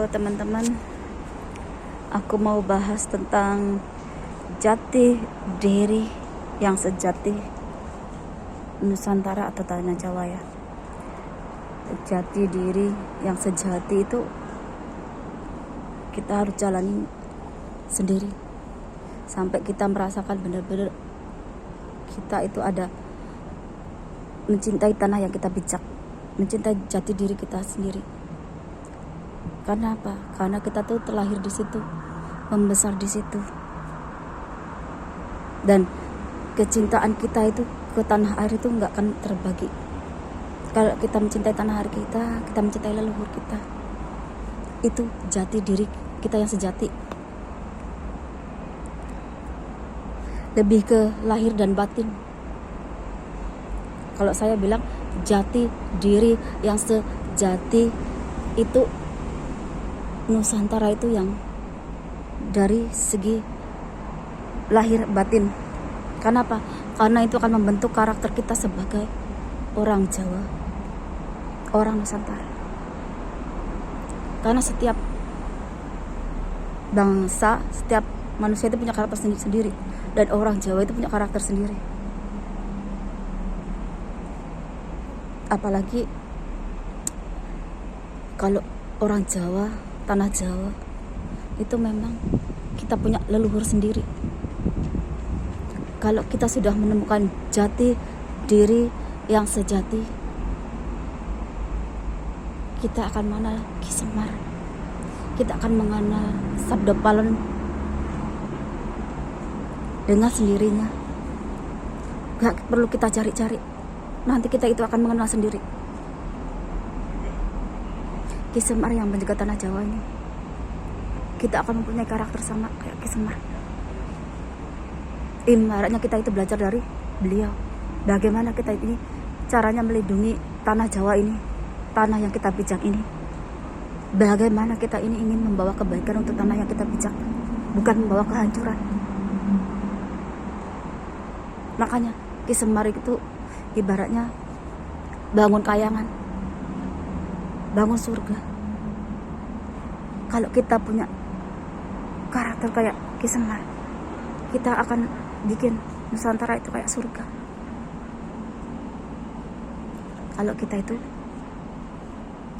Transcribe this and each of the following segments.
Halo teman-teman, aku mau bahas tentang jati diri yang sejati Nusantara atau tanah Jawa ya. Jati diri yang sejati itu kita harus jalani sendiri sampai kita merasakan benar-benar kita itu ada mencintai tanah yang kita pijak, mencintai jati diri kita sendiri. Karena apa? Karena kita tuh terlahir di situ, membesar di situ, dan kecintaan kita itu ke tanah air itu nggak akan terbagi. Kalau kita mencintai tanah air kita mencintai leluhur kita, itu jati diri kita yang sejati. Lebih ke lahir dan batin. Kalau saya bilang jati diri yang sejati itu Nusantara itu yang dari segi lahir batin. Karena apa? Karena itu akan membentuk karakter kita sebagai orang Jawa, orang Nusantara. Karena setiap bangsa, setiap manusia itu punya karakter sendiri, dan orang Jawa itu punya karakter sendiri. Apalagi kalau orang Jawa, tanah Jawa itu memang kita punya leluhur sendiri. Kalau kita sudah menemukan jati diri yang sejati, kita akan mengenal Ki Semar, kita akan mengenal Sabda Palon dengan sendirinya. Gak perlu kita cari-cari, nanti kita itu akan mengenal sendiri. Ki Semar yang menjaga tanah Jawa ini, kita akan mempunyai karakter sama kayak Ki Semar. Ibaratnya kita itu belajar dari beliau, bagaimana kita ini caranya melindungi tanah Jawa ini, tanah yang kita pijak ini. Bagaimana kita ini ingin membawa kebaikan untuk tanah yang kita pijak, bukan membawa kehancuran. Makanya Ki Semar itu ibaratnya bangun kayangan, bangun surga. Kalau kita punya karakter kayak Ki Semar, kita akan bikin Nusantara itu kayak surga. Kalau kita itu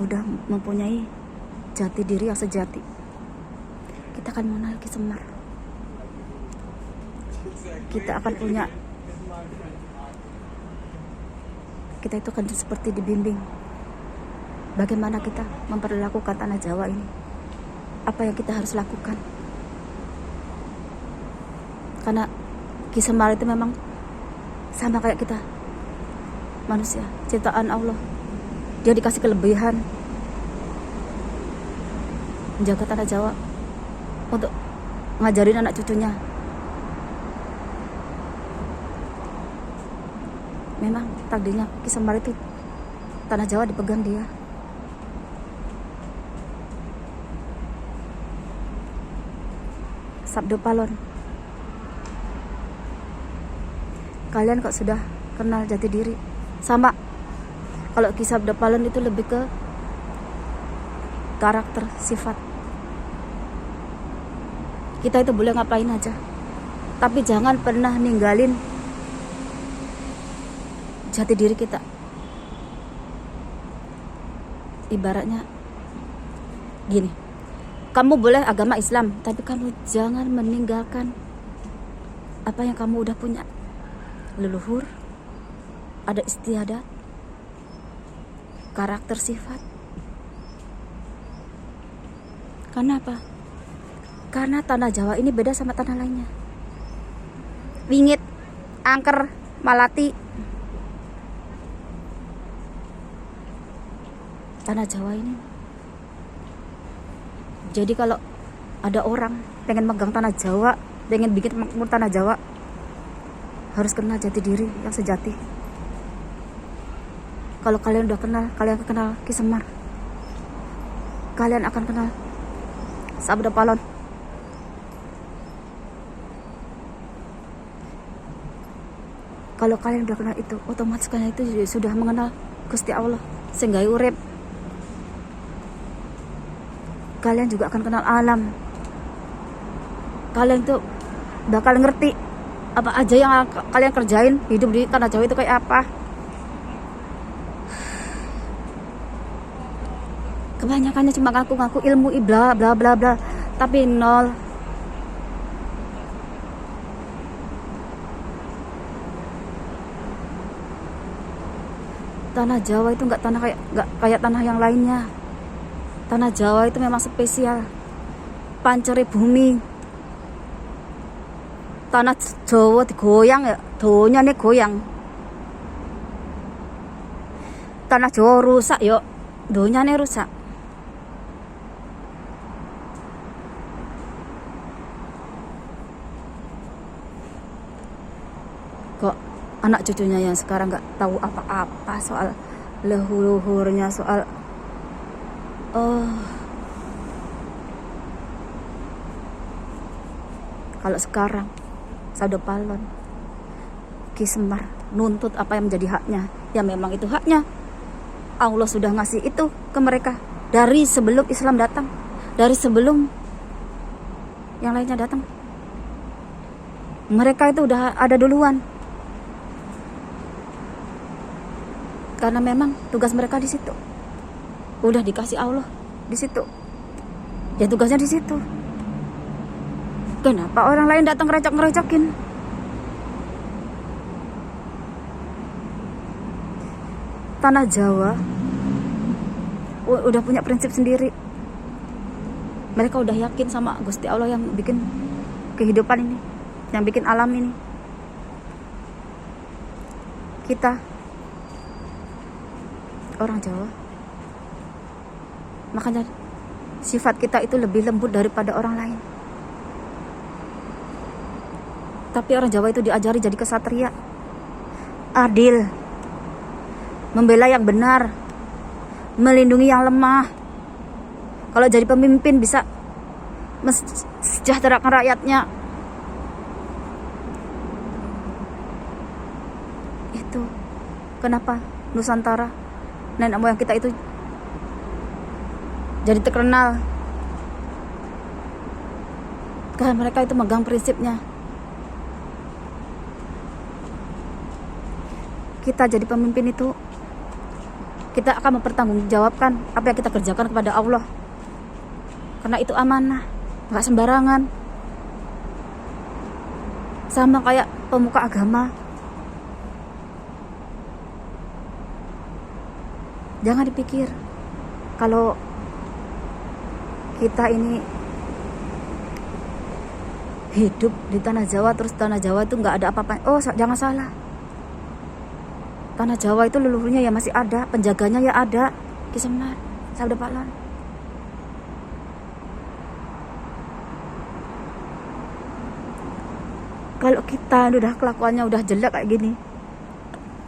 udah mempunyai jati diri yang sejati, kita akan mengenal Ki Semar. Kita akan punya, kita itu akan seperti dibimbing bagaimana kita memperlakukan tanah Jawa ini, apa yang kita harus lakukan. Karena Ki Semar itu memang sama kayak kita manusia, ciptaan Allah. Dia dikasih kelebihan menjaga tanah Jawa untuk ngajarin anak cucunya. Memang takdirnya Ki Semar itu tanah Jawa dipegang dia. Sabda Palon, kalian kok sudah kenal jati diri? Sama, kalau Ki Sabda Palon itu lebih ke karakter, sifat. Kita itu boleh ngapain aja, tapi jangan pernah ninggalin jati diri kita. Ibaratnya gini, kamu boleh agama Islam, tapi kamu jangan meninggalkan apa yang kamu udah punya. Leluhur, ada istiadat, karakter, sifat. Karena apa? Karena tanah Jawa ini beda sama tanah lainnya. Wingit, angker, malati. Tanah Jawa ini. Jadi kalau ada orang pengen megang tanah Jawa, pengen bikin makmur tanah Jawa, harus kenal jati diri yang sejati. Kalau kalian udah kenal, kalian akan kenal Ki Semar, kalian akan kenal Sabda Palon. Kalau kalian udah kenal itu, otomatis kalian itu sudah mengenal Gusti Allah, sehingga urip. kalian juga akan kenal alam. Kalian tuh bakal ngerti apa aja yang kalian kerjain hidup di tanah Jawa itu kayak apa. Kebanyakannya cuma ngaku-ngaku ilmu bla bla bla bla, tapi nol. Tanah Jawa itu nggak kayak tanah yang lainnya. Tanah Jawa itu memang spesial. Pancere bumi. Tanah Jawa digoyang ya, donyane goyang. Tanah Jawa rusak yo, donyane rusak. Kok anak cucunya yang sekarang nggak tahu apa-apa soal leluhurnya, soal kalau sekarang Sada Palon, Ki Semar nuntut apa yang menjadi haknya, ya memang itu haknya. Allah sudah ngasih itu ke mereka dari sebelum Islam datang, dari sebelum yang lainnya datang. Mereka itu udah ada duluan. Karena memang tugas mereka di situ. Udah dikasih Allah di situ. Ya tugasnya di situ. Kenapa orang lain datang ngerecok-ngerecokin? Tanah Jawa udah punya prinsip sendiri. Mereka udah yakin sama Gusti Allah yang bikin kehidupan ini, yang bikin alam ini. Kita orang Jawa, makanya sifat kita itu lebih lembut daripada orang lain. Tapi orang Jawa itu diajari jadi kesatria, adil, membela yang benar, melindungi yang lemah. Kalau jadi pemimpin bisa mensejahterakan rakyatnya. Itu kenapa Nusantara, nenek moyang kita itu jadi terkenal. Karena mereka itu megang prinsipnya. Kita jadi pemimpin itu, kita akan mempertanggungjawabkan apa yang kita kerjakan kepada Allah. Karena itu amanah, gak sembarangan. Sama kayak pemuka agama. Jangan dipikir kalau kita ini hidup di tanah Jawa, terus tanah Jawa itu gak ada apa-apa. Oh, jangan salah. Tanah Jawa itu leluhurnya ya masih ada, penjaganya ya ada. Ki Semar, Sada Palon. Kalau kita udah kelakuannya udah jelek kayak gini,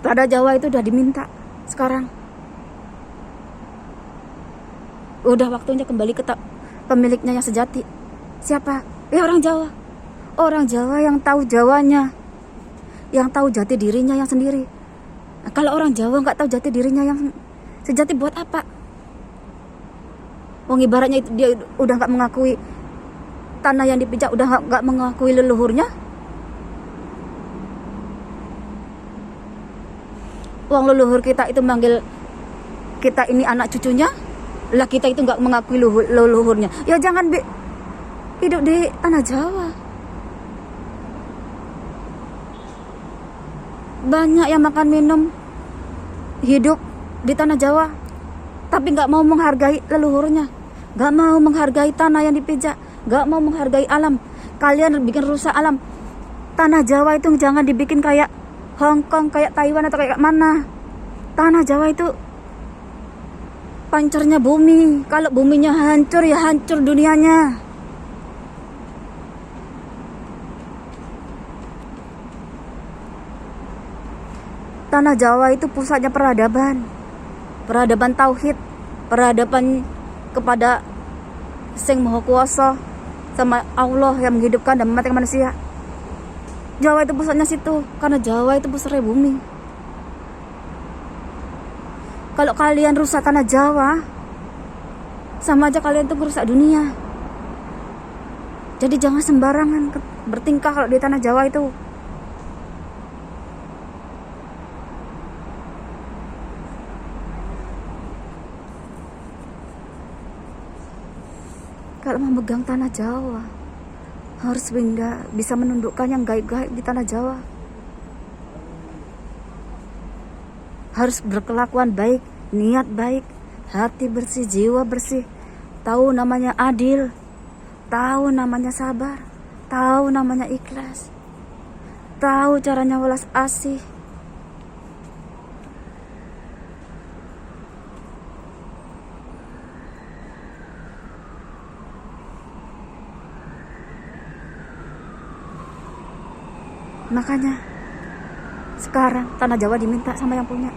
tanah Jawa itu udah diminta sekarang. Udah waktunya kembali ke pemiliknya yang sejati. Siapa? Ya orang Jawa. Orang Jawa yang tahu Jawanya, yang tahu jati dirinya yang sendiri. Nah, kalau orang Jawa nggak tahu jati dirinya yang sejati, buat apa? Wong ibaratnya itu dia udah nggak mengakui tanah yang dipijak, udah nggak mengakui leluhurnya. Wong leluhur kita itu manggil kita ini anak cucunya, lah kita itu nggak mengakui leluhurnya. Ya jangan hidup di tanah Jawa. Banyak yang makan minum hidup di tanah Jawa, tapi nggak mau menghargai leluhurnya, nggak mau menghargai tanah yang dipijak, nggak mau menghargai alam. Kalian bikin rusak alam. Tanah Jawa itu jangan dibikin kayak Hong Kong, kayak Taiwan atau kayak mana. Tanah Jawa itu pancernya bumi. Kalau buminya hancur ya hancur dunianya. Tanah Jawa itu pusatnya peradaban. Peradaban tauhid, peradaban kepada Sing Maha Kuasa, sama Allah yang menghidupkan dan mematikan manusia. Jawa itu pusatnya situ, karena Jawa itu pusatnya bumi. Kalau kalian rusak tanah Jawa, sama aja kalian tuh merusak dunia. Jadi jangan sembarangan bertingkah kalau di tanah Jawa itu. Kalau memegang tanah Jawa, harus bisa menundukkan yang gaib-gaib di tanah Jawa. Harus berkelakuan baik, niat baik, hati bersih, jiwa bersih. Tahu namanya adil, tahu namanya sabar, tahu namanya ikhlas, tahu caranya welas asih. Makanya sekarang tanah Jawa diminta sama yang punya.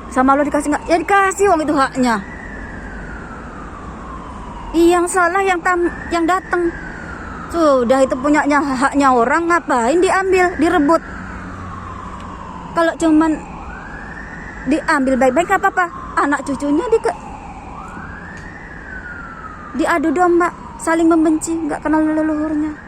Sama lo dikasih nggak? Ya dikasih, wong itu haknya. Yang salah yang datang. Sudah itu punyanya, haknya orang, ngapain diambil, direbut? Kalau cuman diambil baik-baik gak apa-apa. Anak cucunya diadu domba, saling membenci, nggak kenal leluhurnya.